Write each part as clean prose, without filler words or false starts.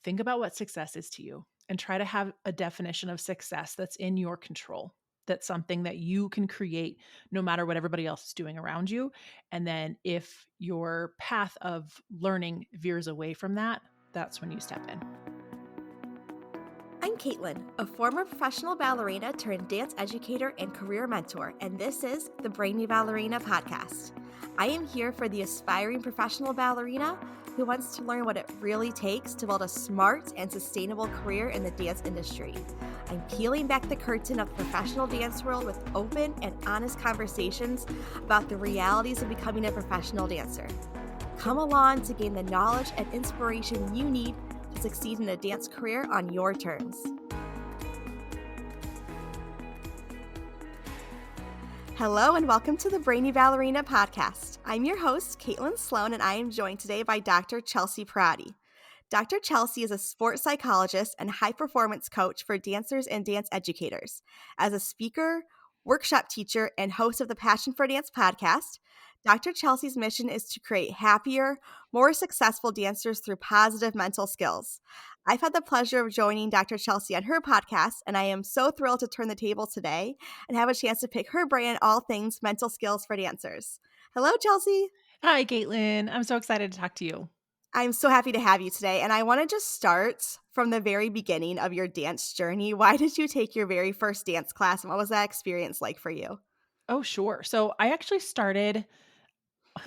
think about what success is to you and try to have a definition of success that's in your control. That's something that you can create no matter what everybody else is doing around you. And then if your path of learning veers away from that, that's when you step in. I'm Caitlin, a former professional ballerina turned dance educator and career mentor, and this is the Brainy Ballerina podcast. I am here for the aspiring professional ballerina who wants to learn what it really takes to build a smart and sustainable career in the dance industry. I'm peeling back the curtain of the professional dance world with open and honest conversations about the realities of becoming a professional dancer. Come along to gain the knowledge and inspiration you need to succeed in a dance career on your terms. Hello and welcome to the Brainy Ballerina podcast. I'm your host, Caitlin Sloan, and I am joined today by Dr. Chelsea Pierotti. Dr. Chelsea is a sports psychologist and high performance coach for dancers and dance educators. As a speaker, workshop teacher, and host of the Passion for Dance podcast, Dr. Chelsea's mission is to create happier, more successful dancers through positive mental skills. I've had the pleasure of joining Dr. Chelsea on her podcast, and I am so thrilled to turn the table today and have a chance to pick her brain on all things mental skills for dancers. Hello, Chelsea. Hi, Caitlin. I'm so excited to talk to you. I'm so happy to have you today, and I want to just start from the very beginning of your dance journey. Why did you take your very first dance class, and what was that experience like for you? Oh, sure. So I actually started.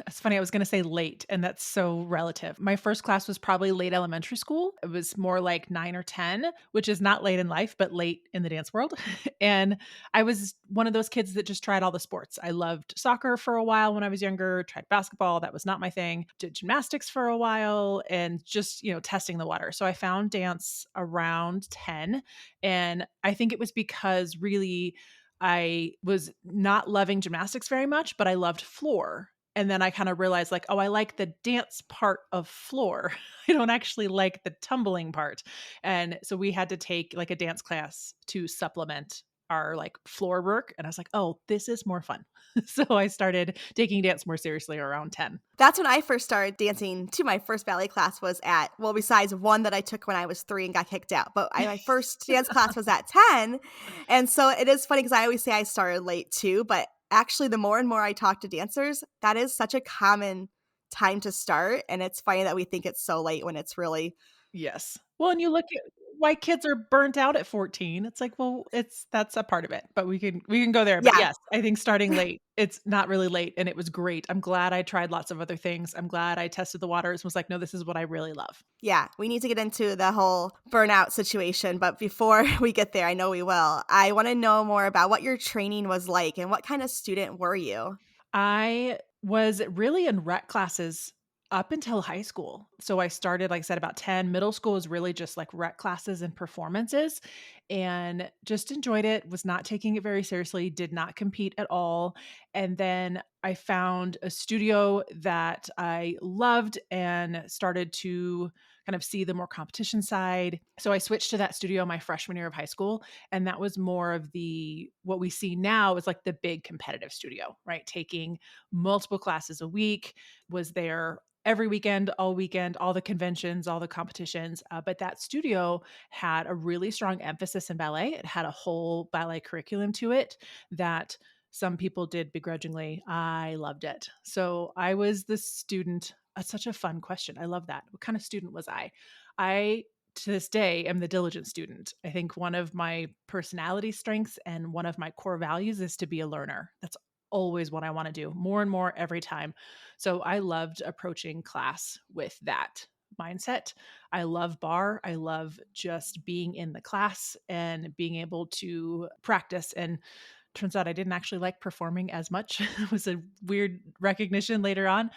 It's funny, I was gonna say late, and that's so relative. My first class was probably late elementary school. It was more like 9 or 10, which is not late in life, but late in the dance world. And I was one of those kids that just tried all the sports. I loved soccer for a while when I was younger, tried basketball, that was not my thing. Did gymnastics for a while and just, testing the water. So I found dance around 10, and I think it was because really I was not loving gymnastics very much, but I loved floor. And then I kind of realized like, oh, I like the dance part of floor. I don't actually like the tumbling part. And so we had to take like a dance class to supplement our like floor work. And I was like, oh, this is more fun. So I started taking dance more seriously around 10. That's when I first started dancing to my first ballet class was at, well, besides one that I took when I was 3 and got kicked out, but my first dance class was at 10. And so it is funny because I always say I started late too, but actually the more and more I talk to dancers, that is such a common time to start. And it's funny that we think it's so late when it's really, Yes. Well, and you look at why kids are burnt out at 14. It's like, well, that's a part of it, but we can go there. But yeah. yes, I think starting late, it's not really late and it was great. I'm glad I tried lots of other things. I'm glad I tested the waters and was like, no, this is what I really love. Yeah, we need to get into the whole burnout situation, but before we get there, I know we will. I want to know more about what your training was like and what kind of student were you? I was really in rec classes up until high school. So I started, like I said, about 10. Middle school was really just like rec classes and performances and just enjoyed it, was not taking it very seriously, did not compete at all. And then I found a studio that I loved and started to kind of see the more competition side. So I switched to that studio my freshman year of high school. And that was more of the what we see now is like the big competitive studio, right? Taking multiple classes a week, was there every weekend, all the conventions, all the competitions. But that studio had a really strong emphasis in ballet. It had a whole ballet curriculum to it that some people did begrudgingly. I loved it. So I was the student. That's such a fun question. I love that. What kind of student was I? I, to this day, am the diligent student. I think one of my personality strengths and one of my core values is to be a learner. That's always what I want to do more and more every time. So I loved approaching class with that mindset. I love bar. I love just being in the class and being able to practice. And turns out I didn't actually like performing as much. It was a weird recognition later on.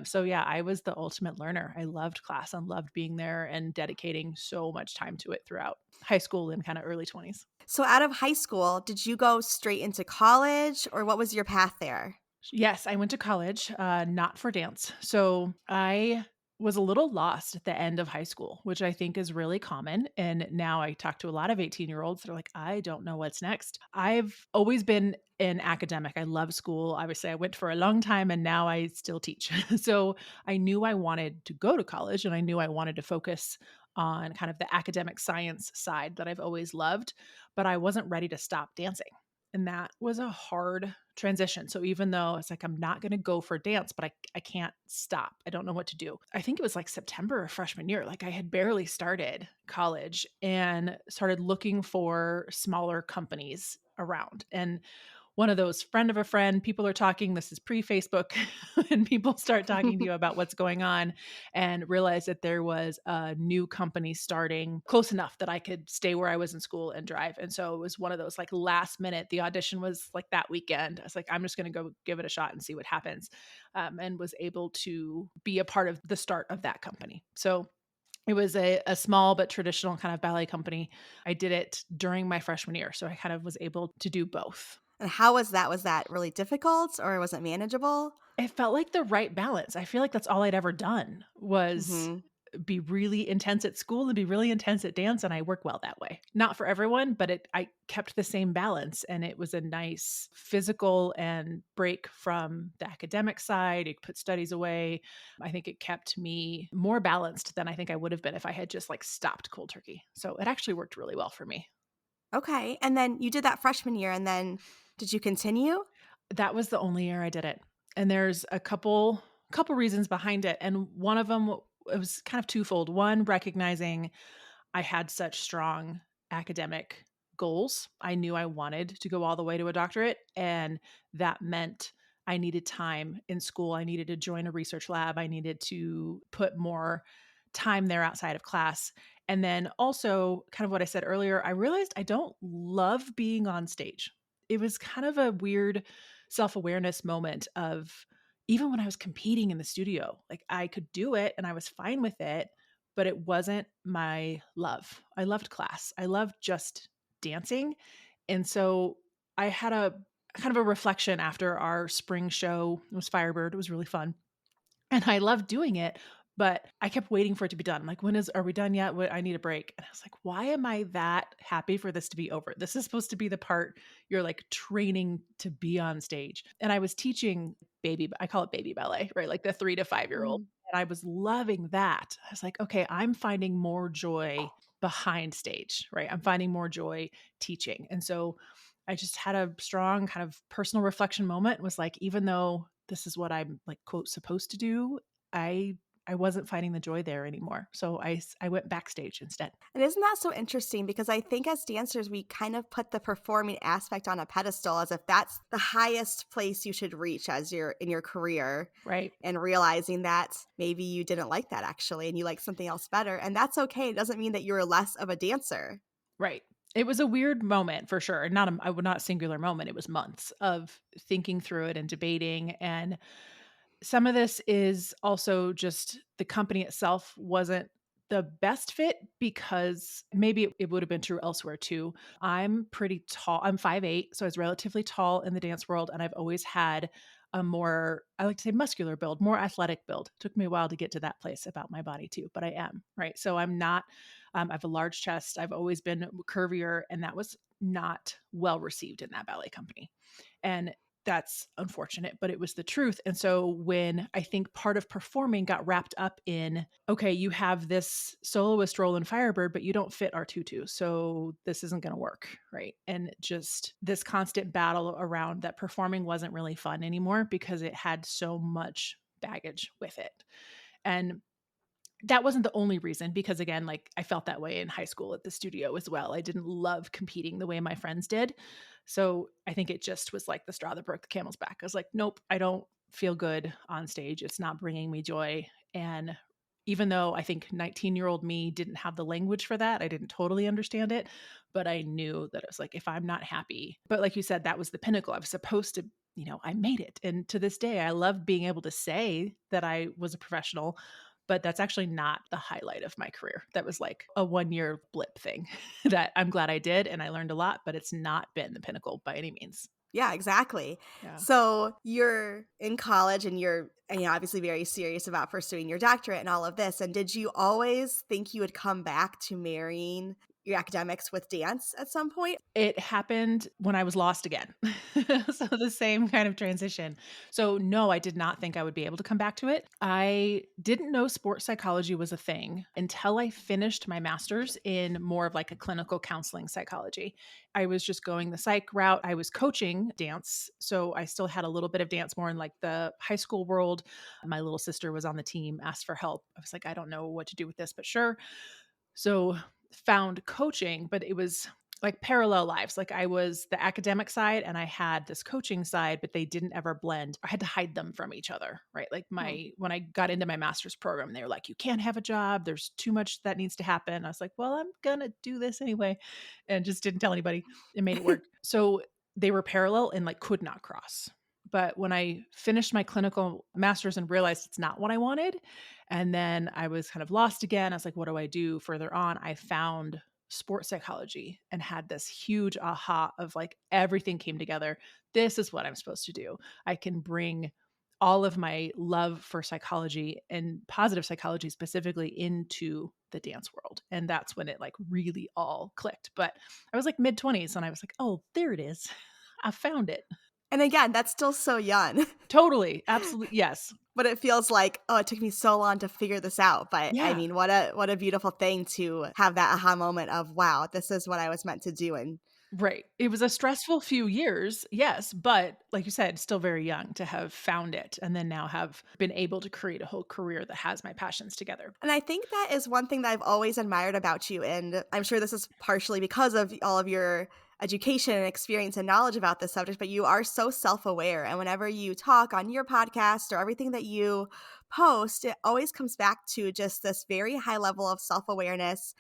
So yeah, I was the ultimate learner. I loved class and loved being there and dedicating so much time to it throughout high school and kind of early 20s. So out of high school, did you go straight into college or what was your path there? Yes, I went to college, not for dance. So I was a little lost at the end of high school, which I think is really common. And now I talk to a lot of 18-year-olds that are like, I don't know what's next. I've always been an academic. I love school. Obviously, I went for a long time and now I still teach. So I knew I wanted to go to college and I knew I wanted to focus on kind of the academic science side that I've always loved, but I wasn't ready to stop dancing. And that was a hard transition. So even though it's like I'm not going to go for dance, but I can't stop. I don't know what to do. I think it was like September of freshman year. Like I had barely started college and started looking for smaller companies around. And one of those friend of a friend, people are talking, this is pre-Facebook, and people start talking to you about what's going on and realize that there was a new company starting close enough that I could stay where I was in school and drive. And so it was one of those like last minute, the audition was like that weekend. I was like, I'm just going to go give it a shot and see what happens. And was able to be a part of the start of that company. So it was a small but traditional kind of ballet company. I did it during my freshman year. So I kind of was able to do both. And how was that? Was that really difficult or was it manageable? It felt like the right balance. I feel like that's all I'd ever done was Mhm. be really intense at school and be really intense at dance, and I work well that way. Not for everyone, but I kept the same balance, and it was a nice physical and break from the academic side. It put studies away. I think it kept me more balanced than I think I would have been if I had just, like, stopped cold turkey. So it actually worked really well for me. Okay, and then you did that freshman year, and then did you continue? That was the only year I did it, and there's a couple reasons behind it, and one of them it was kind of twofold. One, recognizing I had such strong academic goals. I knew I wanted to go all the way to a doctorate, and that meant I needed time in school. I needed to join a research lab. I needed to put more time there outside of class. And then also, kind of what I said earlier, I realized I don't love being on stage. It was kind of a weird self awareness moment of even when I was competing in the studio, like I could do it and I was fine with it, but it wasn't my love. I loved class. I loved just dancing. And so I had a kind of a reflection after our spring show. It was Firebird. It was really fun. And I loved doing it, but I kept waiting for it to be done. I'm like, are we done yet? I need a break. And I was like, why am I that happy for this to be over? This is supposed to be the part you're like training to be on stage. And I was teaching I call it baby ballet, right? Like the 3 to 5 year old. Mm. And I was loving that. I was like, okay, I'm finding more joy behind stage, right? I'm finding more joy teaching. And so I just had a strong kind of personal reflection moment. Was like, even though this is what I'm like quote supposed to do, I I wasn't finding the joy there anymore. So I went backstage instead. And isn't that so interesting? Because I think as dancers, we kind of put the performing aspect on a pedestal as if that's the highest place you should reach as you're in your career, Right. and realizing that maybe you didn't like that actually and you like something else better. And that's okay. It doesn't mean that you're less of a dancer. Right. It was a weird moment for sure. Not a I would not singular moment. It was months of thinking through it and debating. And some of this is also just the company itself wasn't the best fit because maybe it would have been true elsewhere too. I'm pretty tall. I'm 5'8", so I was relatively tall in the dance world, and I've always had a more, I like to say, muscular build, more athletic build. Took me a while to get to that place about my body too, but I am, right? So I'm not, I have a large chest. I've always been curvier, and that was not well received in that ballet company. And that's unfortunate, but it was the truth. And so when I think part of performing got wrapped up in, okay, you have this soloist role in Firebird, but you don't fit our tutu. So this isn't going to work. Right. And just this constant battle around that performing wasn't really fun anymore because it had so much baggage with it. And that wasn't the only reason because again, like I felt that way in high school at the studio as well. I didn't love competing the way my friends did. So I think it just was like the straw that broke the camel's back. I was like, nope, I don't feel good on stage. It's not bringing me joy. And even though I think 19-year-old me didn't have the language for that, I didn't totally understand it, but I knew that it was like, if I'm not happy, but like you said, that was the pinnacle. I was supposed to, I made it. And to this day, I love being able to say that I was a professional, but that's actually not the highlight of my career. That was like a 1-year blip thing that I'm glad I did and I learned a lot, but it's not been the pinnacle by any means. Yeah, exactly. Yeah. So you're in college and you're obviously very serious about pursuing your doctorate and all of this. And did you always think you would come back to marrying your academics with dance at some point? It happened when I was lost again. So the same kind of transition. So no, I did not think I would be able to come back to it. I didn't know sports psychology was a thing until I finished my master's in more of like a clinical counseling psychology. I was just going the psych route. I was coaching dance, so I still had a little bit of dance more in like the high school world. My little sister was on the team, asked for help. I was like, I don't know what to do with this, but sure. So found coaching, but it was like parallel lives. Like I was the academic side and I had this coaching side, but they didn't ever blend. I had to hide them from each other, right? Like Hmm. when I got into my master's program, they were like, you can't have a job. There's too much that needs to happen. I was like, well, I'm gonna do this anyway. And just didn't tell anybody and made it work. So they were parallel and like could not cross. But when I finished my clinical master's and realized it's not what I wanted, and then I was kind of lost again. I was like, what do I do further on? I found sports psychology and had this huge aha of like everything came together. This is what I'm supposed to do. I can bring all of my love for psychology and positive psychology specifically into the dance world. And that's when it like really all clicked. But I was like mid 20s and I was like, oh, there it is. I found it. And again, that's still so young, Totally. Absolutely. Yes. but it feels like, oh, it took me so long to figure this out. But I Yeah. mean, what a beautiful thing to have that aha moment of, wow, this is what I was meant to do. And Right. It was a stressful few years, yes, but like you said, still very young to have found it and then now have been able to create a whole career that has my passions together. I think that is one thing that I've always admired about you. And I'm sure this is partially because of all of your education and experience and knowledge about this subject, but you are so self aware. And whenever you talk on your podcast or everything that you post, it always comes back to just this very high level of self awareness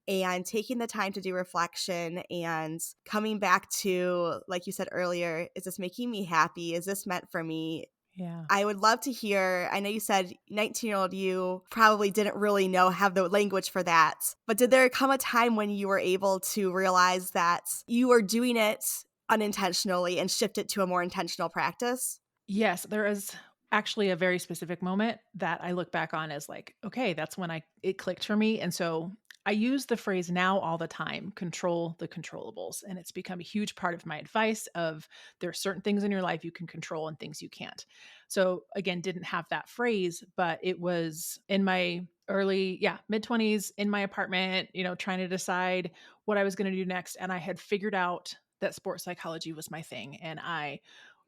and taking the time to do reflection and coming back to, like you said earlier, is this making me happy? Is this meant for me? Yeah. I would love to hear. I know you said 19-year-old you probably didn't really have the language for that, but did there come a time when you were able to realize that you were doing it unintentionally and shift it to a more intentional practice? Yes, there is actually a very specific moment that I look back on as like, okay, that's when it clicked for me. And so I use the phrase now all the time, control the controllables. And it's become a huge part of my advice of there are certain things in your life you can control and things you can't. So again, didn't have that phrase, but it was in my early, yeah, mid 20s in my apartment, trying to decide what I was going to do next. And I had figured out that sports psychology was my thing. And I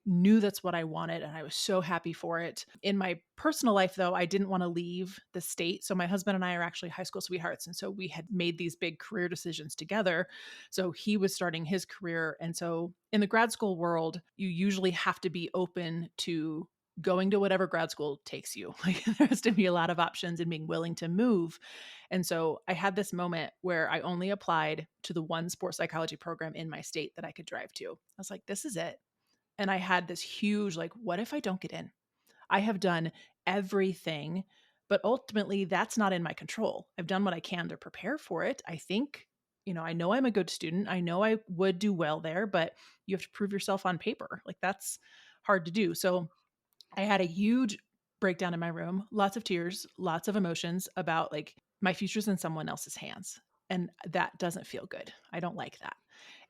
knew that's what I wanted and I was so happy for it. In my personal life though, I didn't want to leave the state. So my husband and I are actually high school sweethearts and so we had made these big career decisions together. So he was starting his career and so in the grad school world, you usually have to be open to going to whatever grad school takes you. Like there has to be a lot of options and being willing to move. And so I had this moment where I only applied to the one sports psychology program in my state that I could drive to. I was like, this is it. And I had this huge, like, what if I don't get in? I have done everything, but ultimately that's not in my control. I've done what I can to prepare for it. I think, I know I'm a good student. I know I would do well there, but you have to prove yourself on paper. Like that's hard to do. So I had a huge breakdown in my room, lots of tears, lots of emotions about like my future's in someone else's hands. And that doesn't feel good. I don't like that.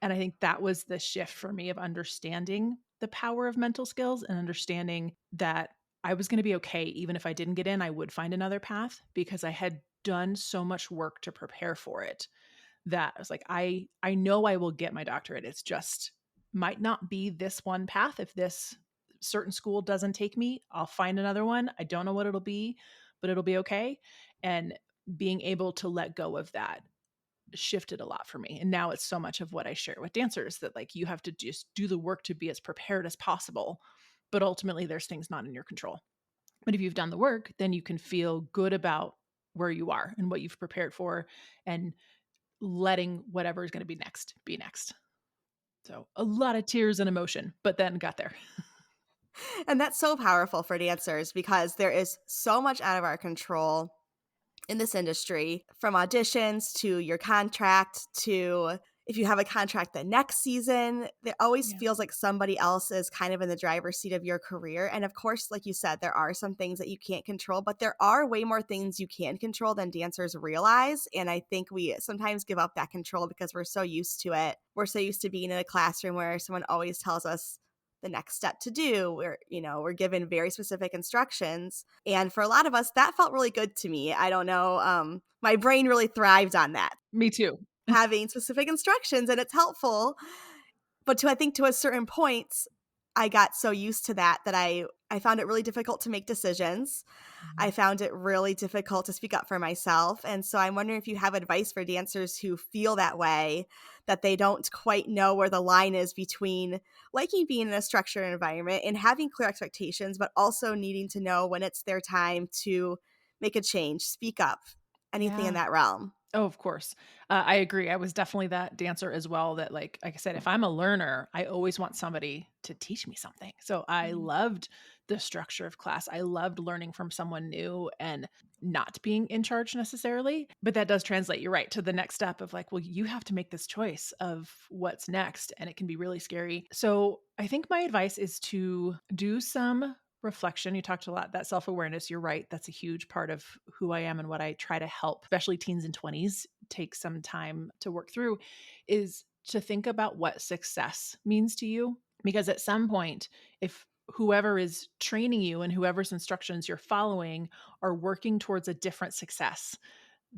And I think that was the shift for me of understanding the power of mental skills and understanding that I was going to be okay. Even if I didn't get in, I would find another path because I had done so much work to prepare for it that I was like, I know I will get my doctorate. It's just might not be this one path. If this certain school doesn't take me, I'll find another one. I don't know what it'll be, but it'll be okay. And being able to let go of that shifted a lot for me. And now it's so much of what I share with dancers that like you have to just do the work to be as prepared as possible. But ultimately there's things not in your control. But if you've done the work, then you can feel good about where you are and what you've prepared for and letting whatever is going to be next be next. So a lot of tears and emotion, but then got there. And that's so powerful for dancers because there is so much out of our control in this industry, from auditions to your contract to if you have a contract the next season, it always Yeah. feels like somebody else is kind of in the driver's seat of your career. And of course, like you said, there are some things that you can't control, but there are way more things you can control than dancers realize. And I think we sometimes give up that control because we're so used to it. We're so used to being in a classroom where someone always tells us the next step to do. We're given very specific instructions. And for a lot of us, that felt really good to me. I don't know. My brain really thrived on that, Me too. having specific instructions, and it's helpful. But I think to a certain point, I got so used to that I found it really difficult to make decisions. I Mhm. found it really difficult to speak up for myself. And so I'm wondering if you have advice for dancers who feel that way, that they don't quite know where the line is between liking being in a structured environment and having clear expectations, but also needing to know when it's their time to make a change, speak up, anything in Yeah. that realm. Oh, of course. I agree. I was definitely that dancer as well that like I said, if I'm a learner, I always want somebody to teach me something. So I Mhm. loved the structure of class. I loved learning from someone new and not being in charge necessarily. But that does translate, you're right, to the next step of like, well, you have to make this choice of what's next. And it can be really scary. So I think my advice is to do some reflection. You talked a lot that self-awareness. You're right. That's a huge part of who I am and what I try to help, especially teens and 20s take some time to work through is to think about what success means to you because at some point if whoever is training you and whoever's instructions you're following are working towards a different success,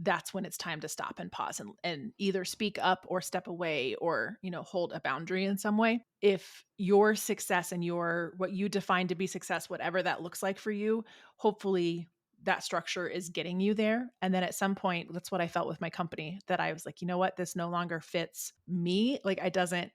that's when it's time to stop and pause and either speak up or step away or hold a boundary in some way. If your success and your what you define to be success, whatever that looks like for you, hopefully that structure is getting you there. And then at some point, that's what I felt with my company, that I was like, you know what, this no longer fits me. Like it doesn't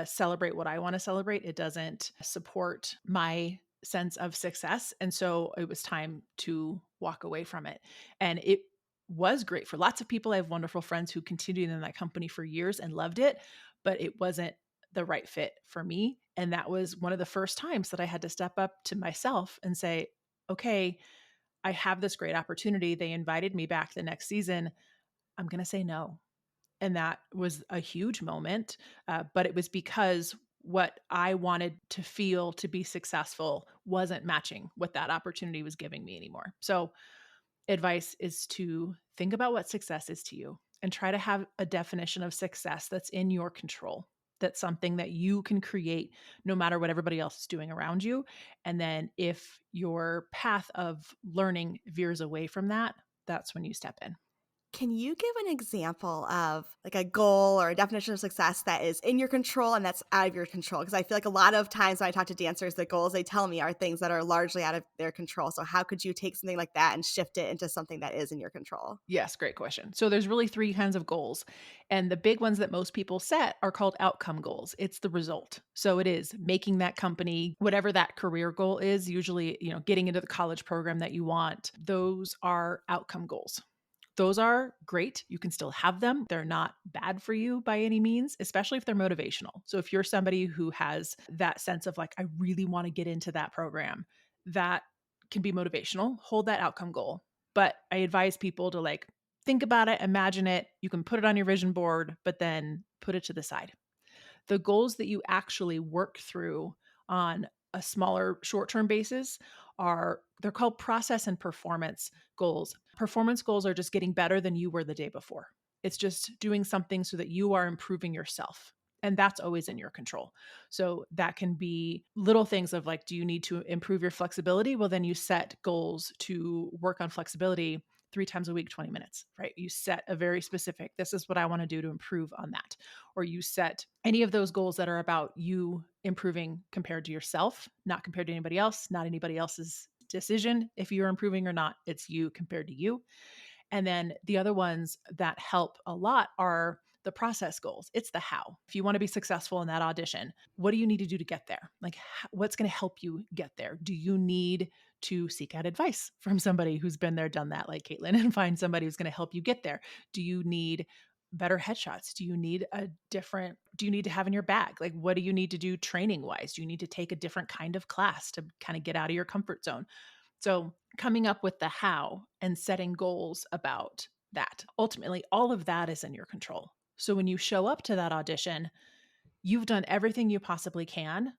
celebrate what I want to celebrate, it doesn't support my sense of success. And so it was time to walk away from it. And it was great for lots of people. I have wonderful friends who continued in that company for years and loved it, but it wasn't the right fit for me. And that was one of the first times that I had to step up to myself and say, okay, I have this great opportunity. They invited me back the next season. I'm going to say no. And that was a huge moment. But it was because what I wanted to feel to be successful wasn't matching what that opportunity was giving me anymore. So advice is to think about what success is to you and try to have a definition of success that's in your control. That's something that you can create no matter what everybody else is doing around you. And then if your path of learning veers away from that, that's when you step in. Can you give an example of like a goal or a definition of success that is in your control and that's out of your control? Because I feel like a lot of times when I talk to dancers, the goals they tell me are things that are largely out of their control. So how could you take something like that and shift it into something that is in your control? Yes, great question. So there's really three kinds of goals. And the big ones that most people set are called outcome goals. It's the result. So it is making that company, whatever that career goal is, usually, getting into the college program that you want. Those are outcome goals. Those are great. You can still have them. They're not bad for you by any means, especially if they're motivational. So if you're somebody who has that sense of like, I really want to get into that program, that can be motivational. Hold that outcome goal. But I advise people to like think about it, imagine it. You can put it on your vision board, but then put it to the side. The goals that you actually work through on a smaller short-term basis they're called process and performance goals. Performance goals are just getting better than you were the day before. It's just doing something so that you are improving yourself. And that's always in your control. So that can be little things of like, do you need to improve your flexibility? Well, then you set goals to work on flexibility 3 times a week, 20 minutes, right? You set a very specific, this is what I want to do to improve on that. Or you set any of those goals that are about you improving compared to yourself, not compared to anybody else, not anybody else's decision if you're improving or not. It's you compared to you. And then the other ones that help a lot are the process goals. It's the how. If you want to be successful in that audition, what do you need to do to get there? Like, what's going to help you get there? Do you need to seek out advice from somebody who's been there, done that, like Caitlin, and find somebody who's going to help you get there? Do you need better headshots? Do you need to have in your bag? Like, what do you need to do training wise? Do you need to take a different kind of class to kind of get out of your comfort zone? So, coming up with the how and setting goals about that. Ultimately, all of that is in your control. So when you show up to that audition, you've done everything you possibly can,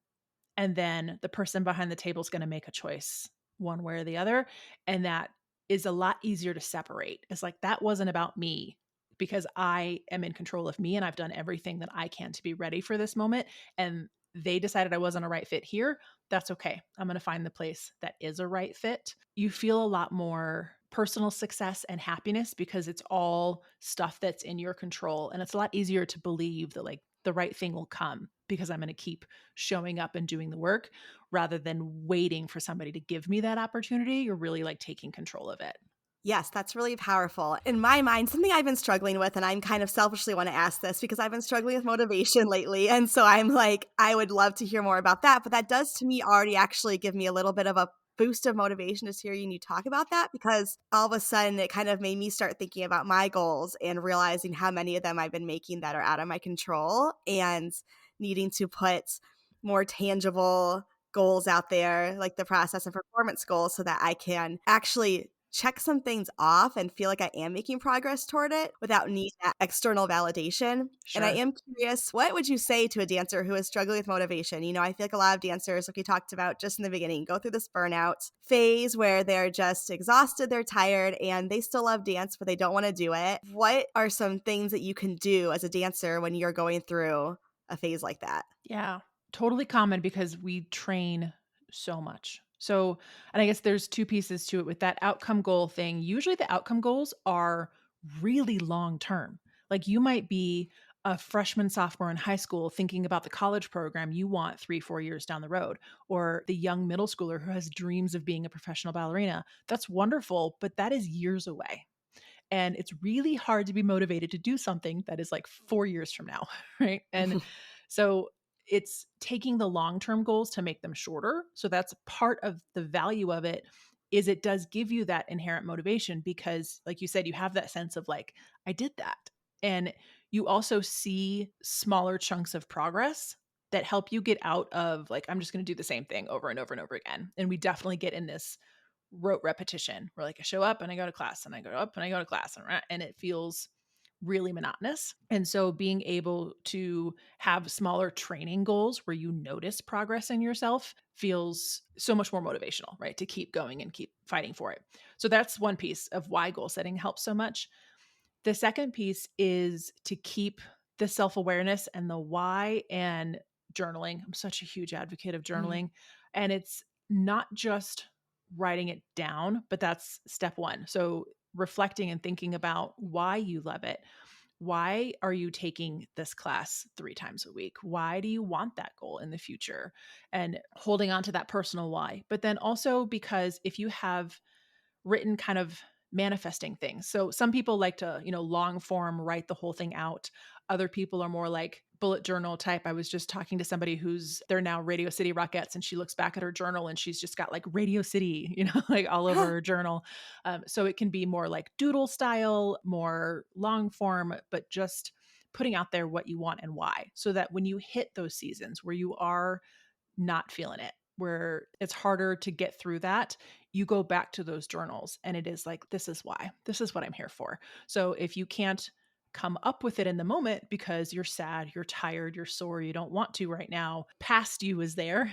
and then the person behind the table is gonna make a choice one way or the other, and that is a lot easier to separate. It's like, that wasn't about me because I am in control of me and I've done everything that I can to be ready for this moment, and they decided I wasn't a right fit here. That's okay. I'm gonna find the place that is a right fit. You feel a lot more personal success and happiness because it's all stuff that's in your control, and it's a lot easier to believe that, like, the right thing will come because I'm gonna keep showing up and doing the work rather than waiting for somebody to give me that opportunity. You're really, like, taking control of it. Yes, that's really powerful. In my mind, something I've been struggling with, and I'm kind of selfishly want to ask this because I've been struggling with motivation lately. And so I'm like, I would love to hear more about that. But that does to me already actually give me a little bit of a boost of motivation just hearing you talk about that because all of a sudden it kind of made me start thinking about my goals and realizing how many of them I've been making that are out of my control and needing to put more tangible goals out there, like the process and performance goals, so that I can actually check some things off and feel like I am making progress toward it without needing that external validation. And I Sure. am curious, what would you say to a dancer who is struggling with motivation? I feel like a lot of dancers, like we talked about just in the beginning, go through this burnout phase where they're just exhausted, they're tired, and they still love dance, but they don't want to do it. What are some things that you can do as a dancer when you're going through a phase like that? Yeah, totally common because we train so much. So, and I guess there's 2 pieces to it with that outcome goal thing. Usually the outcome goals are really long term. Like, you might be a freshman, sophomore in high school thinking about the college program you want 3, 4 years down the road, or the young middle schooler who has dreams of being a professional ballerina. That's wonderful, but that is years away. And it's really hard to be motivated to do something that is like 4 years from now, right? And so it's taking the long-term goals to make them shorter. So that's part of the value of it, is it does give you that inherent motivation because, like you said, you have that sense of like, I did that. And you also see smaller chunks of progress that help you get out of like, I'm just going to do the same thing over and over and over again. And we definitely get in this rote repetition where, like, I show up and I go to class and I go up and I go to class and it feels really monotonous. And so being able to have smaller training goals where you notice progress in yourself feels so much more motivational, right? To keep going and keep fighting for it. So that's one piece of why goal setting helps so much. The second piece is to keep the self-awareness and the why, and journaling. I'm such a huge advocate of Mm. journaling, and it's not just writing it down, but that's step 1. So reflecting and thinking about why you love it. Why are you taking this class 3 times a week? Why do you want that goal in the future? And holding on to that personal why. But then also, because if you have written kind of manifesting things. So some people like to, long form write the whole thing out. Other people are more like bullet journal type. I was just talking to somebody who's they're now Radio City Rockettes, and she looks back at her journal and she's just got like Radio City, like all over her journal. So it can be more like doodle style, more long form, but just putting out there what you want and why, so that when you hit those seasons where you are not feeling it, where it's harder to get through that, you go back to those journals and it is like, this is why. This is what I'm here for. So if you can't come up with it in the moment because you're sad, you're tired, you're sore, you don't want to right now, past you is there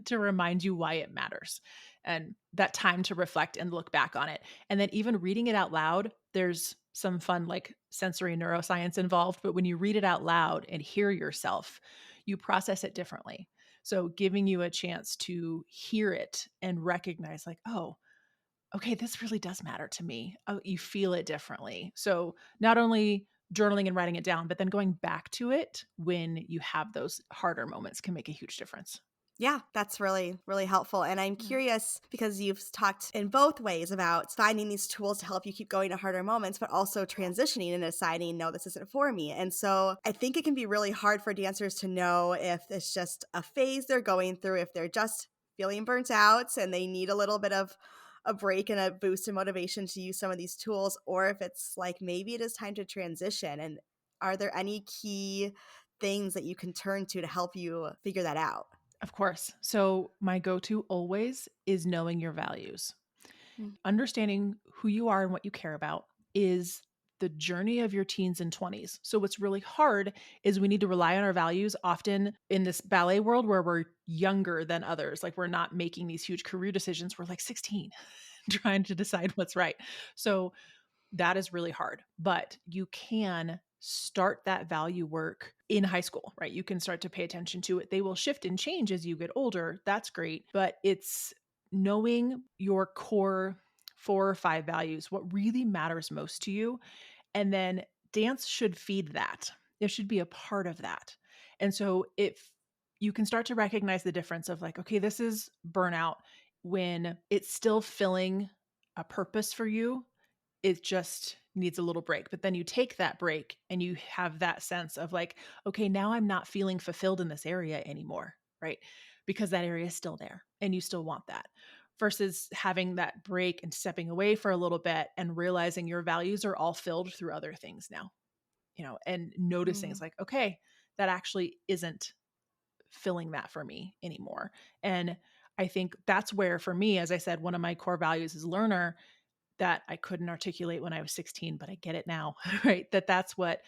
to remind you why it matters. And that time to reflect and look back on it. And then even reading it out loud, there's some fun like sensory neuroscience involved, but when you read it out loud and hear yourself, you process it differently. So giving you a chance to hear it and recognize like, oh, okay, this really does matter to me. Oh, you feel it differently. So not only journaling and writing it down, but then going back to it when you have those harder moments can make a huge difference. Yeah, that's really, really helpful. And I'm Yeah. curious because you've talked in both ways about finding these tools to help you keep going to harder moments, but also transitioning and deciding, no, this isn't for me. And so I think it can be really hard for dancers to know if it's just a phase they're going through, if they're just feeling burnt out and they need a little bit of a break and a boost in motivation to use some of these tools, or if it's like maybe it is time to transition. And are there any key things that you can turn to help you figure that out? Of course. So my go-to always is knowing your values. Mm. Understanding who you are and what you care about is the journey of your teens and 20s. So what's really hard is we need to rely on our values often in this ballet world where we're younger than others. Like we're not making these huge career decisions. We're like 16 trying to decide what's right. So that is really hard, but you can start that value work in high school, right? You can start to pay attention to it. They will shift and change as you get older. That's great, but it's knowing your core 4 or 5 values, what really matters most to you, and then dance should feed that. It should be a part of that. And so if you can start to recognize the difference of like, okay, this is burnout when it's still filling a purpose for you, it just needs a little break. But then you take that break and you have that sense of like, okay, now I'm not feeling fulfilled in this area anymore, right? Because that area is still there and you still want that. Versus having that break and stepping away for a little bit and realizing your values are all filled through other things now, and noticing it's Mm, like, okay, that actually isn't filling that for me anymore. And I think that's where, for me, as I said, one of my core values is learner that I couldn't articulate when I was 16, but I get it now, right? That's what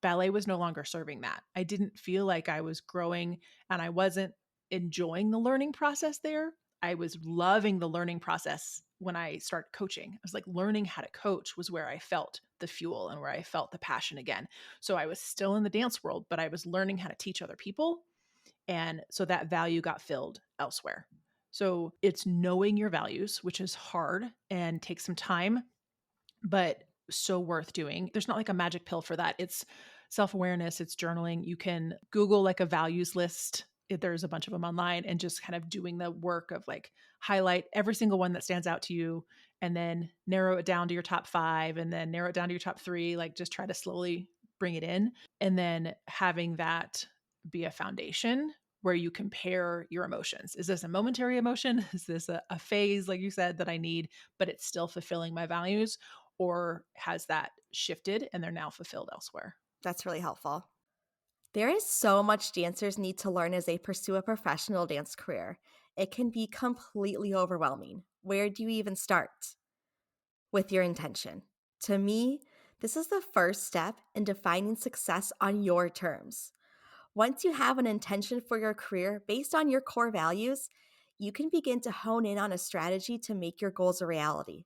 ballet was no longer serving that. I didn't feel like I was growing and I wasn't enjoying the learning process there. I was loving the learning process when I started coaching. I was like learning how to coach was where I felt the fuel and where I felt the passion again. So I was still in the dance world, but I was learning how to teach other people, and so that value got filled elsewhere. So it's knowing your values, which is hard and takes some time, but so worth doing. There's not like a magic pill for that. It's self-awareness, it's journaling. You can Google like a values list. There's a bunch of them online, and just kind of doing the work of like highlight every single one that stands out to you and then narrow it down to your top 5 and then narrow it down to your top 3, like just try to slowly bring it in, and then having that be a foundation where you compare your emotions. Is this a momentary emotion? Is this a phase, like you said, that I need, but it's still fulfilling my values? Or has that shifted and they're now fulfilled elsewhere? that's really helpful. There is so much dancers need to learn as they pursue a professional dance career. It can be completely overwhelming. Where do you even start? With your intention. To me, this is the first step in defining success on your terms. Once you have an intention for your career based on your core values, you can begin to hone in on a strategy to make your goals a reality.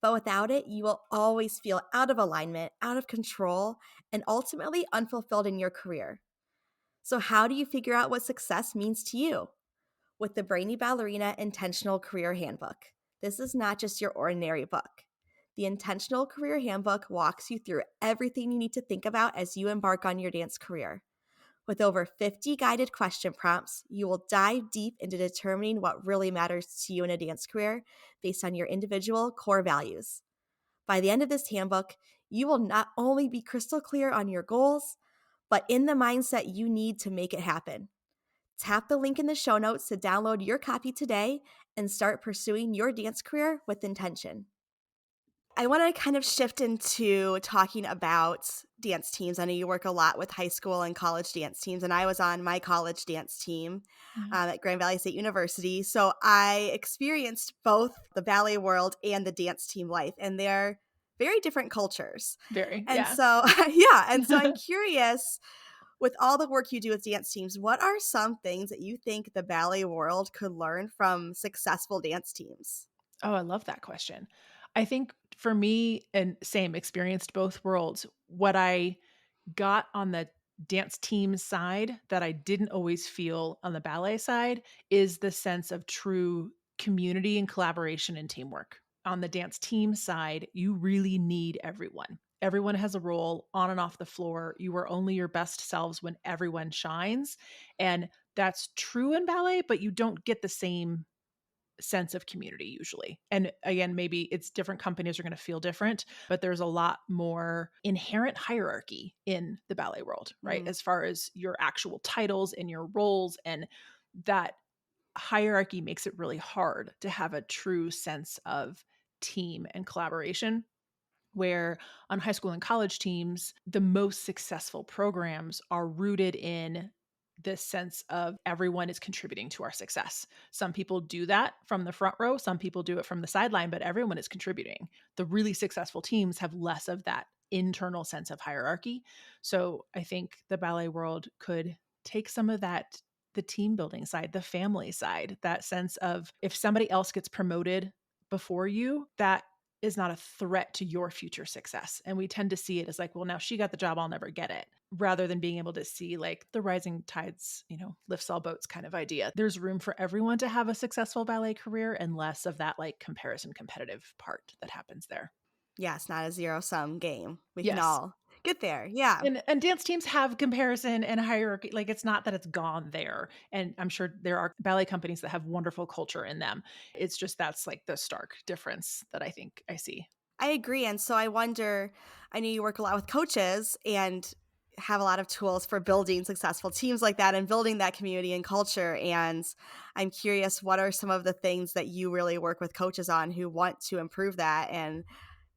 But without it, you will always feel out of alignment, out of control, and ultimately unfulfilled in your career. So, how do you figure out what success means to you? With the Brainy Ballerina Intentional Career Handbook. This is not just your ordinary book. The Intentional Career Handbook walks you through everything you need to think about as you embark on your dance career. With over 50 guided question prompts, you will dive deep into determining what really matters to you in a dance career based on your individual core values. By the end of this handbook, you will not only be crystal clear on your goals, but in the mindset you need to make it happen. Tap the link in the show notes to download your copy today and start pursuing your dance career with intention. I want to kind of shift into talking about dance teams. I know you work a lot with high school and college dance teams, and I was on my college dance team Yeah. at Grand Valley State University. So I experienced both the ballet world and the dance team life, and they're very different cultures. Very, And yeah. so, yeah, and so I'm curious, with all the work you do with dance teams, what are some things that you think the ballet world could learn from successful dance teams? Oh, I love that question. I think for me, and same, experienced both worlds. What I got on the dance team side that I didn't always feel on the ballet side is the sense of true community and collaboration and teamwork. On the dance team side, you really need everyone. Everyone has a role on and off the floor. You are only your best selves when everyone shines. And that's true in ballet, but you don't get the same sense of community usually. And again, maybe it's different companies are going to feel different, but there's a lot more inherent hierarchy in the ballet world, right? Mm, As far as your actual titles and your roles, and that hierarchy makes it really hard to have a true sense of team and collaboration, where on high school and college teams, the most successful programs are rooted in this sense of everyone is contributing to our success. Some people do that from the front row, some people do it from the sideline, but everyone is contributing. The really successful teams have less of that internal sense of hierarchy. So I think the ballet world could take some of that, the team building side, the family side, that sense of if somebody else gets promoted before you, that is not a threat to your future success. And we tend to see it as like, well, now she got the job, I'll never get it, rather than being able to see like the rising tides, lifts all boats kind of idea. There's room for everyone to have a successful ballet career and less of that like comparison competitive part that happens there. Yeah, it's not a zero-sum game. We can Yes. all get there. Yeah. And dance teams have comparison and hierarchy. Like it's not that it's gone there. And I'm sure there are ballet companies that have wonderful culture in them. It's just that's like the stark difference that I think I see. I agree. And so I wonder, I know you work a lot with coaches and have a lot of tools for building successful teams like that and building that community and culture. And I'm curious, what are some of the things that you really work with coaches on who want to improve that? And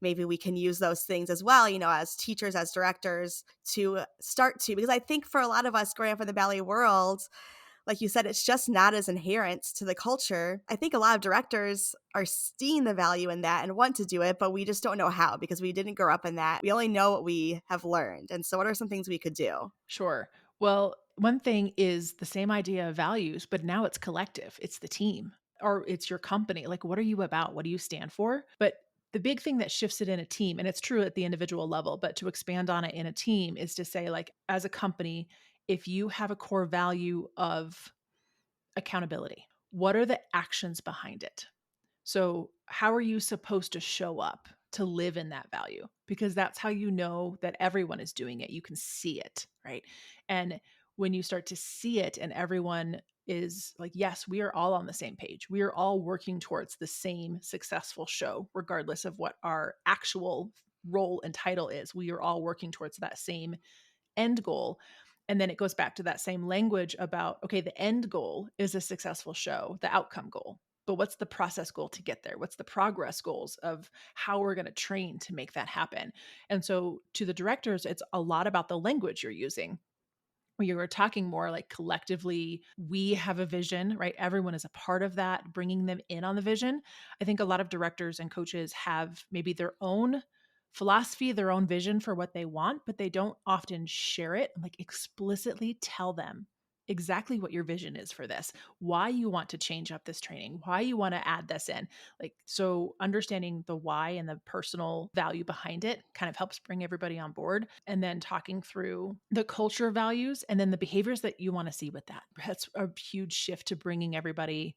maybe we can use those things as well, as teachers, as directors to start to, because I think for a lot of us growing up in the ballet world, like you said, it's just not as inherent to the culture. I think a lot of directors are seeing the value in that and want to do it, but we just don't know how because we didn't grow up in that. We only know what we have learned. And so, what are some things we could do? Sure. Well, one thing is the same idea of values, but now it's collective. It's the team or it's your company. Like, what are you about? What do you stand for? But the big thing that shifts it in a team, and it's true at the individual level, but to expand on it in a team is to say, like, as a company, if you have a core value of accountability, what are the actions behind it? So, how are you supposed to show up to live in that value? Because that's how you know that everyone is doing it. You can see it, right? And when you start to see it and everyone is like, yes, we are all on the same page. We are all working towards the same successful show, regardless of what our actual role and title is. We are all working towards that same end goal. And then it goes back to that same language about, okay, the end goal is a successful show, the outcome goal. But what's the process goal to get there? What's the progress goals of how we're going to train to make that happen? And so to the directors, it's a lot about the language you're using. When you were talking more like collectively, we have a vision, right? Everyone is a part of that, bringing them in on the vision. I think a lot of directors and coaches have maybe their own philosophy, their own vision for what they want, but they don't often share it, like explicitly tell them exactly what your vision is for this, why you want to change up this training, why you want to add this in. Like, so understanding the why and the personal value behind it kind of helps bring everybody on board. And then talking through the culture values and then the behaviors that you want to see with that. That's a huge shift to bringing everybody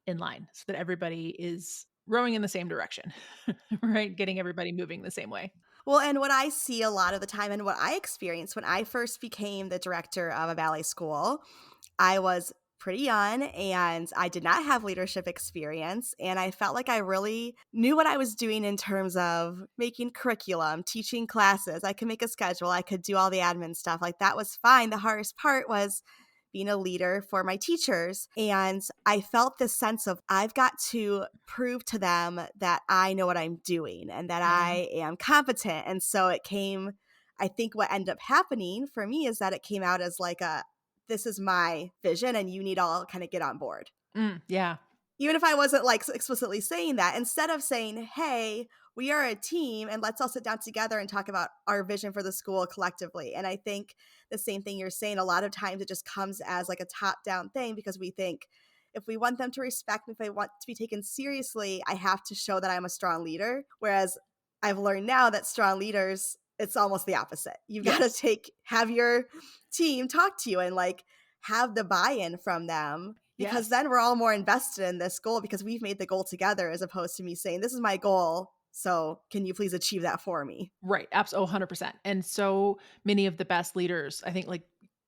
in line so that everybody is rowing in the same direction, right? Getting everybody moving the same way. Well, and what I see a lot of the time and what I experienced when I first became the director of a ballet school, I was pretty young and I did not have leadership experience. And I felt like I really knew what I was doing in terms of making curriculum, teaching classes. I could make a schedule, I could do all the admin stuff. Like that was fine. The hardest part was being a leader for my teachers. And I felt this sense of I've got to prove to them that I know what I'm doing and that Mhm. I am competent. And so it came, I think what ended up happening for me is that it came out as like this is my vision and you need all kind of get on board. Yeah. Even if I wasn't like explicitly saying that, instead of saying, hey, we are a team and let's all sit down together and talk about our vision for the school collectively. And I think the same thing you're saying, a lot of times it just comes as like a top down thing because we think if we want them to respect me, if I want to be taken seriously, I have to show that I'm a strong leader. Whereas I've learned now that strong leaders, it's almost the opposite. You've got Yes. to have your team talk to you and like have the buy-in from them because Yes. then we're all more invested in this goal because we've made the goal together as opposed to me saying, this is my goal. So can you please achieve that for me? Right. Absolutely. 100%. And so many of the best leaders, I think, like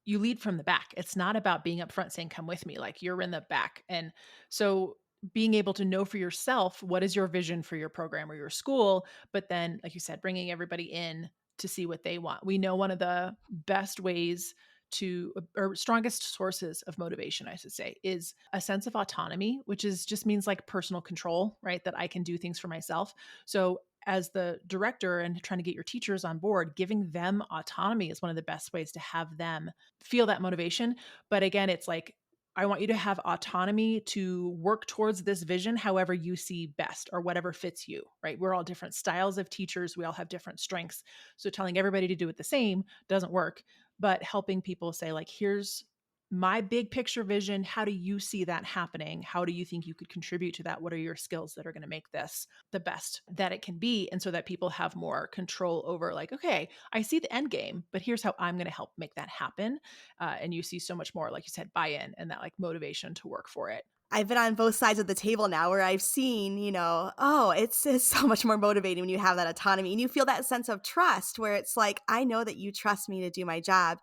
you lead from the back. It's not about being up front saying, come with me. Like you're in the back. And so being able to know for yourself what is your vision for your program or your school, but then, like you said, bringing everybody in to see what they want. We know one of the best ways to, or strongest sources of motivation, I should say, is a sense of autonomy, which is just means like personal control, right? That I can do things for myself. So as the director and trying to get your teachers on board, giving them autonomy is one of the best ways to have them feel that motivation. But again, it's like I want you to have autonomy to work towards this vision however you see best or whatever fits you, right? We're all different styles of teachers. We all have different strengths. So telling everybody to do it the same doesn't work, but helping people say, like, here's my big picture vision. How do you see that happening? How do you think you could contribute to that? What are your skills that are going to make this the best that it can be? And so that people have more control over, like, okay, I see the end game, but here's how I'm going to help make that happen. And you see so much more, like you said, buy-in and that like motivation to work for it. I've been on both sides of the table now where I've seen, oh, it's so much more motivating when you have that autonomy and you feel that sense of trust where it's like, I know that you trust me to do my job.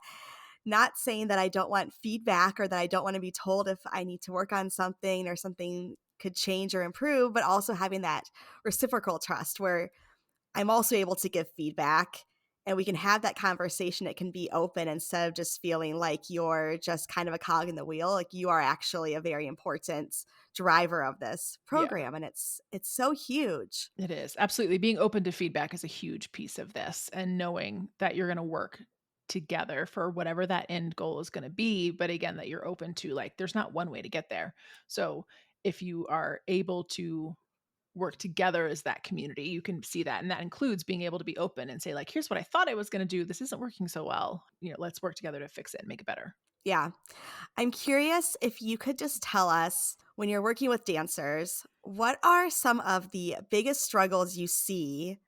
Not saying that I don't want feedback or that I don't want to be told if I need to work on something or something could change or improve, but also having that reciprocal trust where I'm also able to give feedback and we can have that conversation. It can be open instead of just feeling like you're just kind of a cog in the wheel. Like you are actually a very important driver of this Yeah, program. And it's so huge. it is. Absolutely. Being open to feedback is a huge piece of this and knowing that you're going to work together for whatever that end goal is going to be. But again, that you're open to, like, there's not one way to get there. So if you are able to work together as that community, you can see that. And that includes being able to be open and say, like, here's what I thought I was going to do. This isn't working so well. Let's work together to fix it and make it better. Yeah. I'm curious if you could just tell us when you're working with dancers, what are some of the biggest struggles you see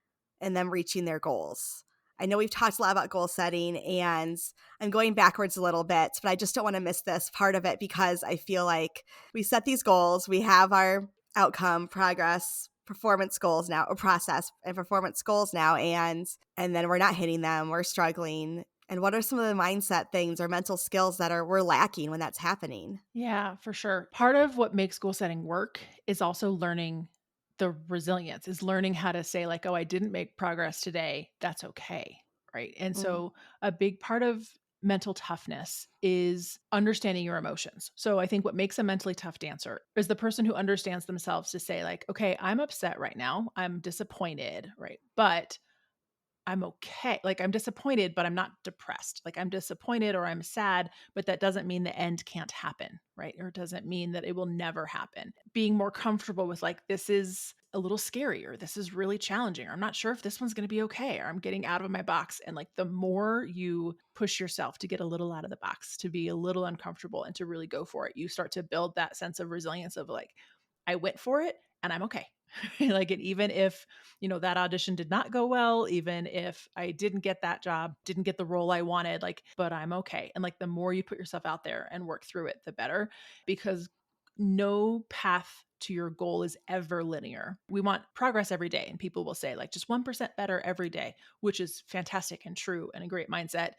in them reaching their goals? I know we've talked a lot about goal setting and I'm going backwards a little bit, but I just don't want to miss this part of it because I feel like we set these goals, we have our outcome, progress, performance goals now, or process and performance goals now, and then we're not hitting them, we're struggling. And what are some of the mindset things or mental skills that we're lacking when that's happening? Yeah, for sure. Part of what makes goal setting work is also learning the resilience, is learning how to say, like, oh, I didn't make progress today. That's okay. Right. And Mm, so a big part of mental toughness is understanding your emotions. So I think what makes a mentally tough dancer is the person who understands themselves to say, like, okay, I'm upset right now. I'm disappointed. Right. But I'm okay. Like, I'm disappointed, but I'm not depressed. Like, I'm disappointed or I'm sad, but that doesn't mean the end can't happen, right? Or it doesn't mean that it will never happen. Being more comfortable with, like, this is a little scary, or this is really challenging, or I'm not sure if this one's going to be okay, or I'm getting out of my box. And like, the more you push yourself to get a little out of the box, to be a little uncomfortable and to really go for it, you start to build that sense of resilience of, like, I went for it and I'm okay. Like, and even if, that audition did not go well, even if I didn't get that job, didn't get the role I wanted, like, but I'm okay. And like, the more you put yourself out there and work through it, the better, because no path to your goal is ever linear. We want progress every day. And people will say, like, just 1% better every day, which is fantastic and true and a great mindset.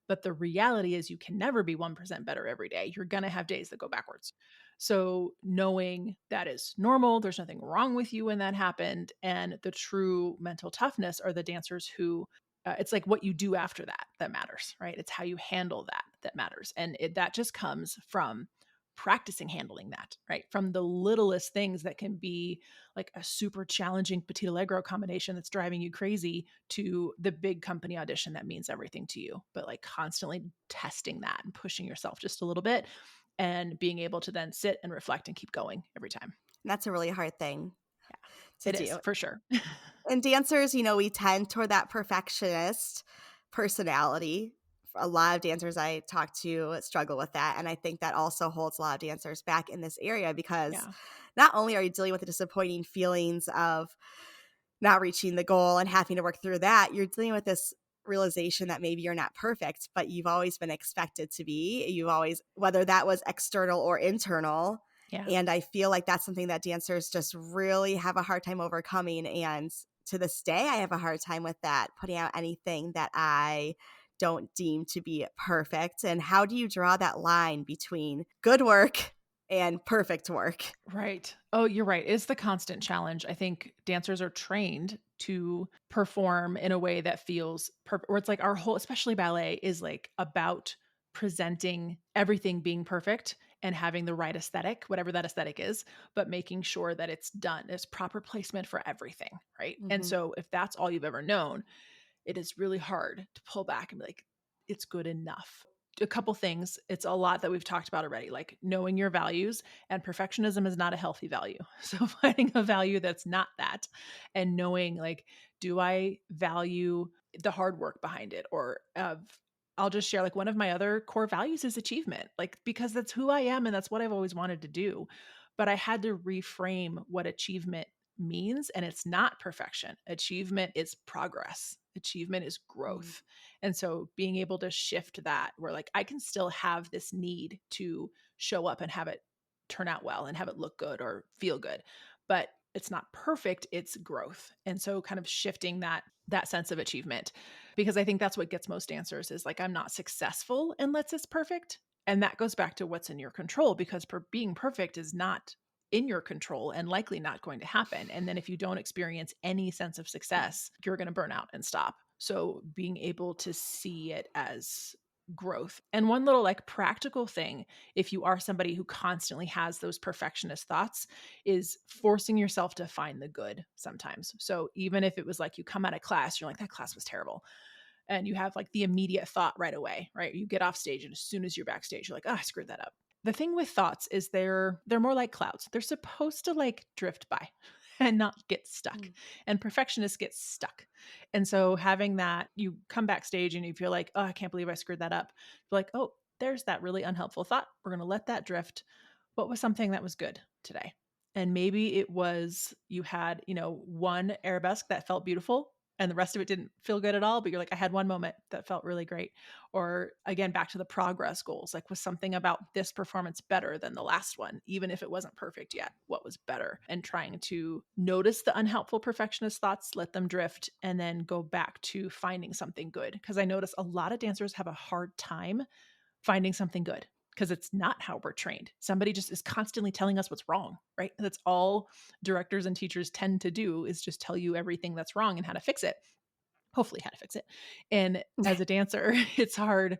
But the reality is, you can never be 1% better every day. You're going to have days that go backwards. So, knowing that is normal, there's nothing wrong with you when that happened. And the true mental toughness are the dancers who, it's like what you do after that that matters, right? It's how you handle that that matters. And that just comes from practicing handling that, right? From the littlest things that can be like a super challenging petit allegro combination that's driving you crazy, to the big company audition that means everything to you. But like, constantly testing that and pushing yourself just a little bit and being able to then sit and reflect and keep going every time. and that's a really hard thing Yeah, to it is do. for sure. And dancers, we tend toward that perfectionist personality. A lot of dancers I talk to struggle with that. And I think that also holds a lot of dancers back in this area because Yeah. not only are you dealing with the disappointing feelings of not reaching the goal and having to work through that, you're dealing with this realization that maybe you're not perfect, but you've always been expected to be. You've always, whether that was external or internal. Yeah. And I feel like that's something that dancers just really have a hard time overcoming. And to this day, I have a hard time with that, putting out anything that I don't deem to be perfect. And how do you draw that line between good work and perfect work? Right. Oh, you're right. It's the constant challenge. I think dancers are trained to perform in a way that feels perfect, or it's like our whole, especially ballet, is like about presenting everything being perfect and having the right aesthetic, whatever that aesthetic is, but making sure that it's done. There's proper placement for everything. Right. And Mhm. so if that's all you've ever known, it is really hard to pull back and be like, it's good enough. A couple things. It's a lot that we've talked about already, like knowing your values, and perfectionism is not a healthy value. So finding a value that's not that, and knowing like, do I value the hard work behind it, or I'll just share like one of my other core values is achievement, like because that's who I am and that's what I've always wanted to do. But I had to reframe what achievement means, and it's not perfection. Achievement is progress. Achievement is Mm, growth. And so being able to shift that, where like I can still have this need to show up and have it turn out well and have it look good or feel good, but it's not perfect, it's growth. And so kind of shifting that sense of achievement, because I think that's what gets most answers is like I'm not successful unless it's perfect. And that goes back to what's in your control, because being perfect is not in your control and likely not going to happen. And then if you don't experience any sense of success, you're going to burn out and stop. So being able to see it as growth. And one little like practical thing, if you are somebody who constantly has those perfectionist thoughts, is forcing yourself to find the good sometimes. So even if it was like you come out of class, you're like, that class was terrible, and you have like the immediate thought right away, right? You get off stage and as soon as you're backstage, you're like, oh, I screwed that up. The thing with thoughts is they're more like clouds. They're supposed to like drift by and not get stuck. mm. And perfectionists get stuck. And so having that, you come backstage and you feel like, oh, I can't believe I screwed that up. You're like, oh, there's that really unhelpful thought. We're going to let that drift. What was something that was good today? And maybe it was you had, one arabesque that felt beautiful and the rest of it didn't feel good at all, but you're like, I had one moment that felt really great. Or again, back to the progress goals, like was something about this performance better than the last one, even if it wasn't perfect yet? What was better? And trying to notice the unhelpful perfectionist thoughts, let them drift, and then go back to finding something good. Because I notice a lot of dancers have a hard time finding something good, because it's not how we're trained. Somebody just is constantly telling us what's wrong, right? That's all directors and teachers tend to do, is just tell you everything that's wrong and how to fix it, hopefully how to fix it. And as a dancer, it's hard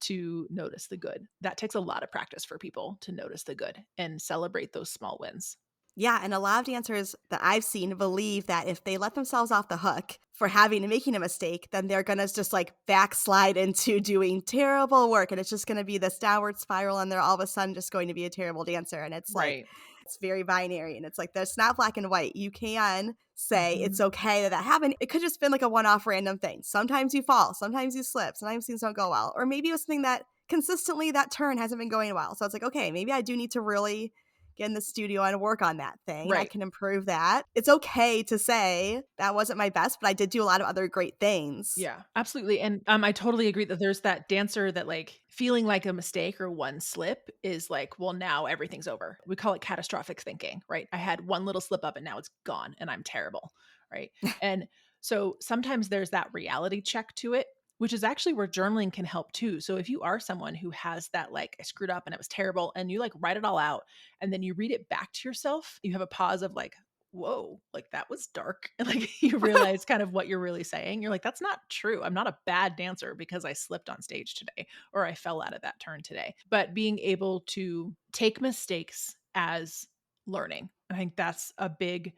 to notice the good. That takes a lot of practice for people to notice the good and celebrate those small wins. Yeah, and a lot of dancers that I've seen believe that if they let themselves off the hook for having and making a mistake, then they're gonna just like backslide into doing terrible work, and it's just gonna be this downward spiral, and they're all of a sudden just going to be a terrible dancer. And it's like Right. it's very binary, and it's like that's not black and white. You can say it's Mhm. okay that that happened. It could just been like a one-off random thing. Sometimes you fall, sometimes you slip, sometimes things don't go well, or maybe it was something that consistently that turn hasn't been going well. So it's like, okay, maybe I do need to really get in the studio and work on that thing. I Right. can improve that. It's okay to say that wasn't my best, but I did do a lot of other great things. Yeah, absolutely. And I totally agree that there's that dancer that like feeling like a mistake or one slip is like, well, now everything's over. We call it catastrophic thinking, right? I had one little slip up and now it's gone and I'm terrible, right? And so sometimes there's that reality check to it, which is actually where journaling can help too. So if you are someone who has that, like, I screwed up and it was terrible, and you like write it all out and then you read it back to yourself, you have a pause of like, whoa, like that was dark. And like you realize kind of what you're really saying. You're like, that's not true. I'm not a bad dancer because I slipped on stage today or I fell out of that turn today. But being able to take mistakes as learning, I think that's a big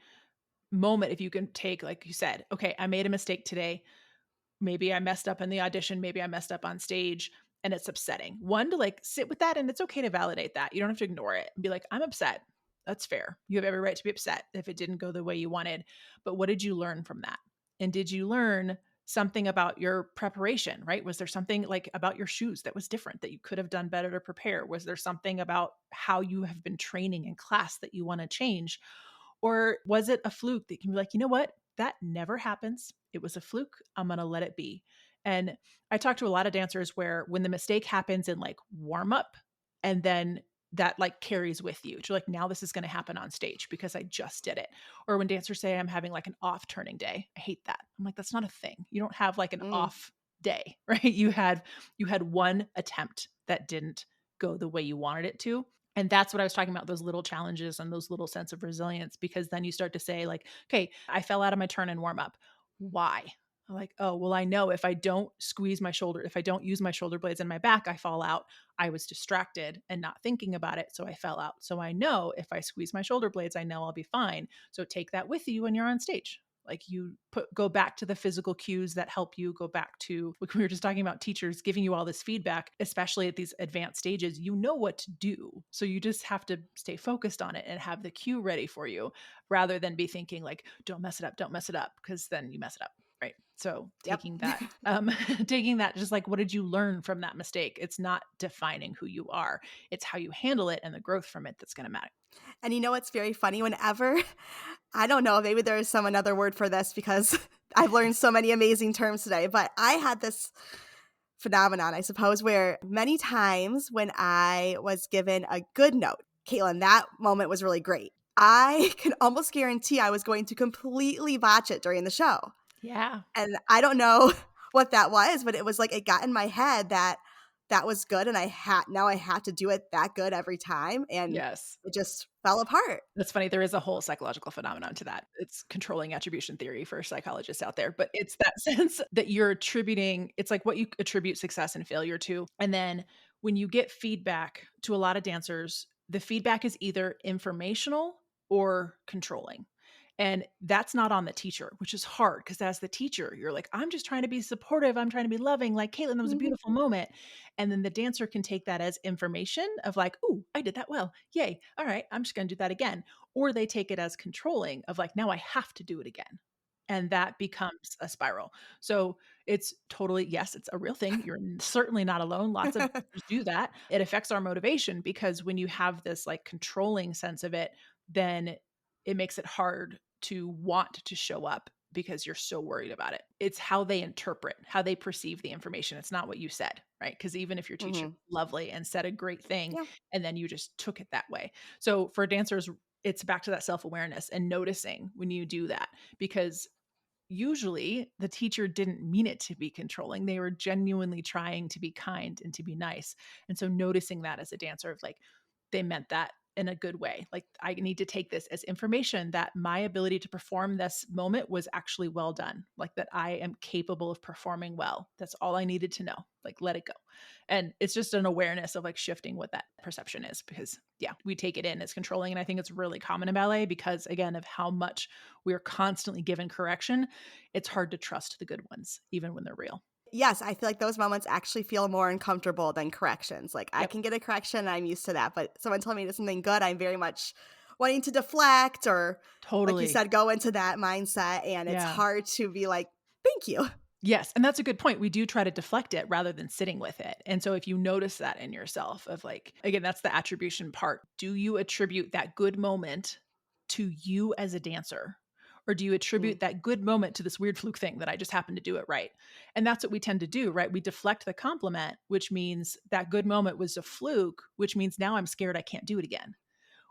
moment. If you can take, like you said, okay, I made a mistake today. Maybe I messed up in the audition, maybe I messed up on stage, and it's upsetting. One, to like sit with that, and it's okay to validate that. You don't have to ignore it and be like, I'm upset. That's fair. You have every right to be upset if it didn't go the way you wanted. But what did you learn from that? And did you learn something about your preparation, right? Was there something like about your shoes that was different that you could have done better to prepare? Was there something about how you have been training in class that you want to change? Or was it a fluke that you can be like, you know what? That never happens. It was a fluke. I'm going to let it be. And I talk to a lot of dancers where when the mistake happens in like warm up, and then that like carries with you. You're like, now this is going to happen on stage because I just did it. Or when dancers say I'm having like an off turning day, I hate that. I'm like, that's not a thing. You don't have like an Mm. off day, right? You had one attempt that didn't go the way you wanted it to. And that's what I was talking about, those little challenges and those little sense of resilience, because then you start to say like, okay, I fell out of my turn in warm up. Why? I'm like, oh, well, I know if I don't squeeze my shoulder, if I don't use my shoulder blades in my back, I fall out. I was distracted and not thinking about it. So I fell out. So I know if I squeeze my shoulder blades, I know I'll be fine. So take that with you when you're on stage. Like you go back to the physical cues that help you go back to, like we were just talking about teachers giving you all this feedback, especially at these advanced stages, you know what to do. So you just have to stay focused on it and have the cue ready for you rather than be thinking like, don't mess it up, because then you mess it up. Right. So Yep. taking that, taking that, just like, what did you learn from that mistake? It's not defining who you are. It's how you handle it and the growth from it that's going to matter. And you know what's very funny? Whenever I don't know, maybe there is some another word for this because I've learned so many amazing terms today, but I had this phenomenon, I suppose, where many times when I was given a good note, Caitlin, that moment was really great. I can almost guarantee I was going to completely botch it during the show. Yeah. And I don't know what that was, but it was like it got in my head that that was good and I had to do it that good every time and Yes. it just fell apart. That's funny. There is a whole psychological phenomenon to that. It's controlling attribution theory for psychologists out there, but it's that sense that you're attributing, it's like what you attribute success and failure to. And then when you get feedback, to a lot of dancers, the feedback is either informational or controlling. And that's not on the teacher, which is hard because as the teacher, you're like, I'm just trying to be supportive. I'm trying to be loving. Like, Caitlin, that was a Mhm. beautiful moment. And then the dancer can take that as information of like, "Ooh, I did that well. Yay. All right, I'm just gonna do that again." Or they take it as controlling of like, "Now I have to do it again." And that becomes a spiral. So it's totally, yes, it's a real thing. You're certainly not alone. Lots of teachers do that. It affects our motivation because when you have this like controlling sense of it, then it makes it hard to want to show up because you're so worried about it. It's how they interpret, how they perceive the information. It's not what you said, right? Because even if your teacher Mhm. was lovely and said a great thing Yeah. and then you just took it that way. So for dancers, it's back to that self-awareness and noticing when you do that, because usually the teacher didn't mean it to be controlling. They were genuinely trying to be kind and to be nice. And so noticing that as a dancer of like, they meant that in a good way. Like, I need to take this as information that my ability to perform this moment was actually well done. Like, that I am capable of performing well. That's all I needed to know. Like, let it go. And it's just an awareness of like shifting what that perception is, because yeah, we take it in as controlling. And I think it's really common in ballet because, again, of how much we're constantly given correction, it's hard to trust the good ones, even when they're real. Yes, I feel like those moments actually feel more uncomfortable than corrections. Like I Yep. can get a correction and I'm used to that, but someone telling me to something good, I'm very much wanting to deflect or like you Totally. said, go into that mindset and it's Yeah. hard to be like, "Thank you." Yes, and that's a good point. We do try to deflect it rather than sitting with it. And so if you notice that in yourself of like, again, that's the attribution part. Do you attribute that good moment to you as a dancer? Or do you Mm, attribute that good moment to this weird fluke thing that I just happened to do it right? And that's what we tend to do, right? We deflect the compliment, which means that good moment was a fluke, which means now I'm scared I can't do it again.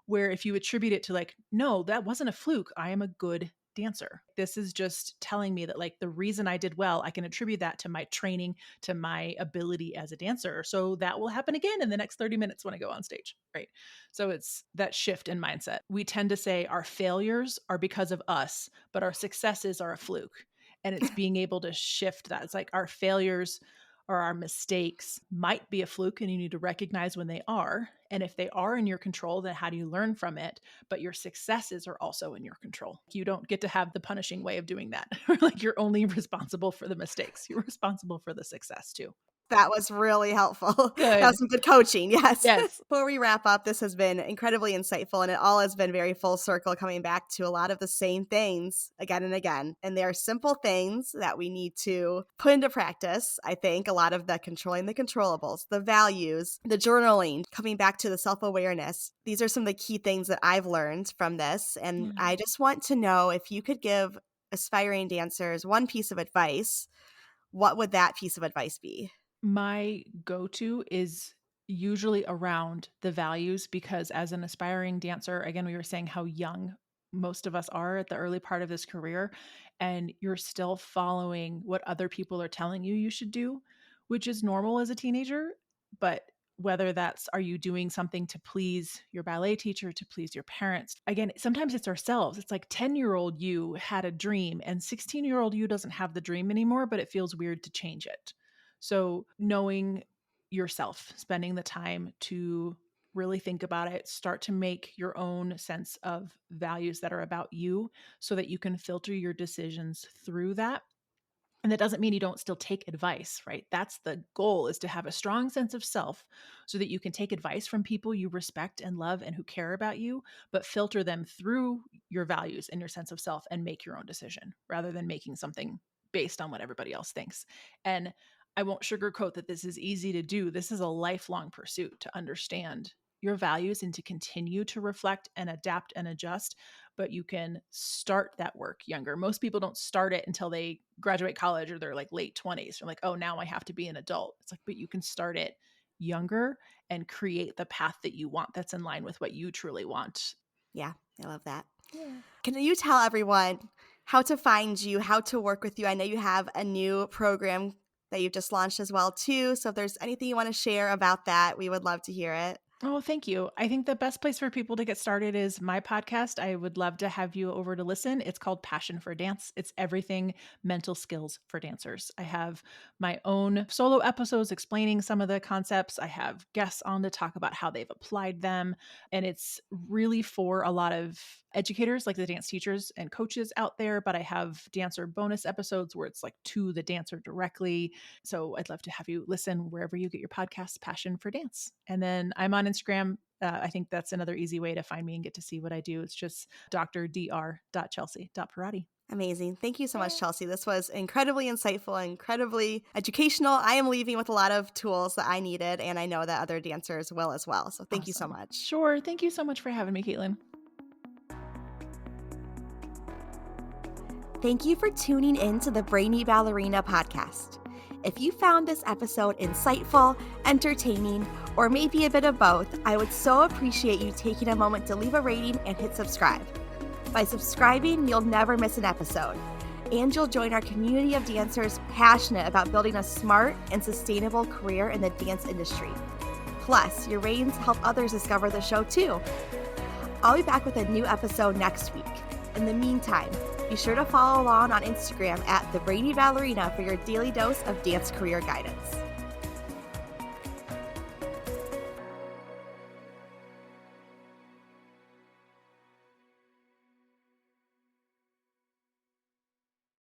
Where if you attribute it to like, no, that wasn't a fluke. I am a good dancer. This is just telling me that like the reason I did well, I can attribute that to my training, to my ability as a dancer. So that will happen again in the next 30 minutes when I go on stage. Right. So it's that shift in mindset. We tend to say our failures are because of us, but our successes are a fluke. And it's being able to shift that. It's like our failures or our mistakes might be a fluke and you need to recognize when they are. And if they are in your control, then how do you learn from it? But your successes are also in your control. You don't get to have the punishing way of doing that. Like, you're only responsible for the mistakes. You're responsible for the success too. that was really helpful. That Good. was some good coaching, yes. Yes. Before we wrap up, this has been incredibly insightful and it all has been very full circle coming back to a lot of the same things again and again. And they are simple things that we need to put into practice. I think a lot of the controlling the controllables, the values, the journaling, coming back to the self-awareness. These are some of the key things that I've learned from this. And Yeah. I just want to know if you could give aspiring dancers one piece of advice, what would that piece of advice be? My go-to is usually around the values, because as an aspiring dancer, again, we were saying how young most of us are at the early part of this career, and you're still following what other people are telling you should do, which is normal as a teenager. But whether that's, are you doing something to please your ballet teacher, to please your parents? Again, sometimes it's ourselves. It's like 10-year-old you had a dream and 16-year-old you doesn't have the dream anymore, but it feels weird to change it. So knowing yourself, spending the time to really think about it, start to make your own sense of values that are about you so that you can filter your decisions through that. And that doesn't mean you don't still take advice, right? That's the goal, is to have a strong sense of self so that you can take advice from people you respect and love and who care about you, but filter them through your values and your sense of self and make your own decision rather than making something based on what everybody else thinks. And I won't sugarcoat that this is easy to do. This is a lifelong pursuit to understand your values and to continue to reflect and adapt and adjust, but you can start that work younger. Most people don't start it until they graduate college or they're like late 20s. They're like, oh, now I have to be an adult. It's like, but you can start it younger and create the path that you want that's in line with what you truly want. Yeah, I love that. Yeah. Can you tell everyone how to find you, how to work with you? I know you have a new program that you've just launched as well too. So if there's anything you want to share about that, we would love to hear it. Oh, thank you. I think the best place for people to get started is my podcast. I would love to have you over to listen. It's called Passion for Dance. It's everything mental skills for dancers. I have my own solo episodes explaining some of the concepts. I have guests on to talk about how they've applied them. And it's really for a lot of educators, like the dance teachers and coaches out there. But I have dancer bonus episodes where it's like to the dancer directly. So I'd love to have you listen wherever you get your podcasts, Passion for Dance. And then I'm on Instagram. I think that's another easy way to find me and get to see what I do. It's just dr.chelsea.pierotti. Amazing. Thank you so much, Chelsea. This was incredibly insightful, incredibly educational. I am leaving with a lot of tools that I needed, and I know that other dancers will as well. So thank you so Awesome. much. Sure. Thank you so much for having me, Caitlin. Thank you for tuning in to the Brainy Ballerina podcast. If you found this episode insightful, entertaining, or maybe a bit of both, I would so appreciate you taking a moment to leave a rating and hit subscribe. By subscribing, you'll never miss an episode, and you'll join our community of dancers passionate about building a smart and sustainable career in the dance industry. Plus, your ratings help others discover the show too. I'll be back with a new episode next week. In the meantime, be sure to follow along on Instagram at The Brainy Ballerina for your daily dose of dance career guidance.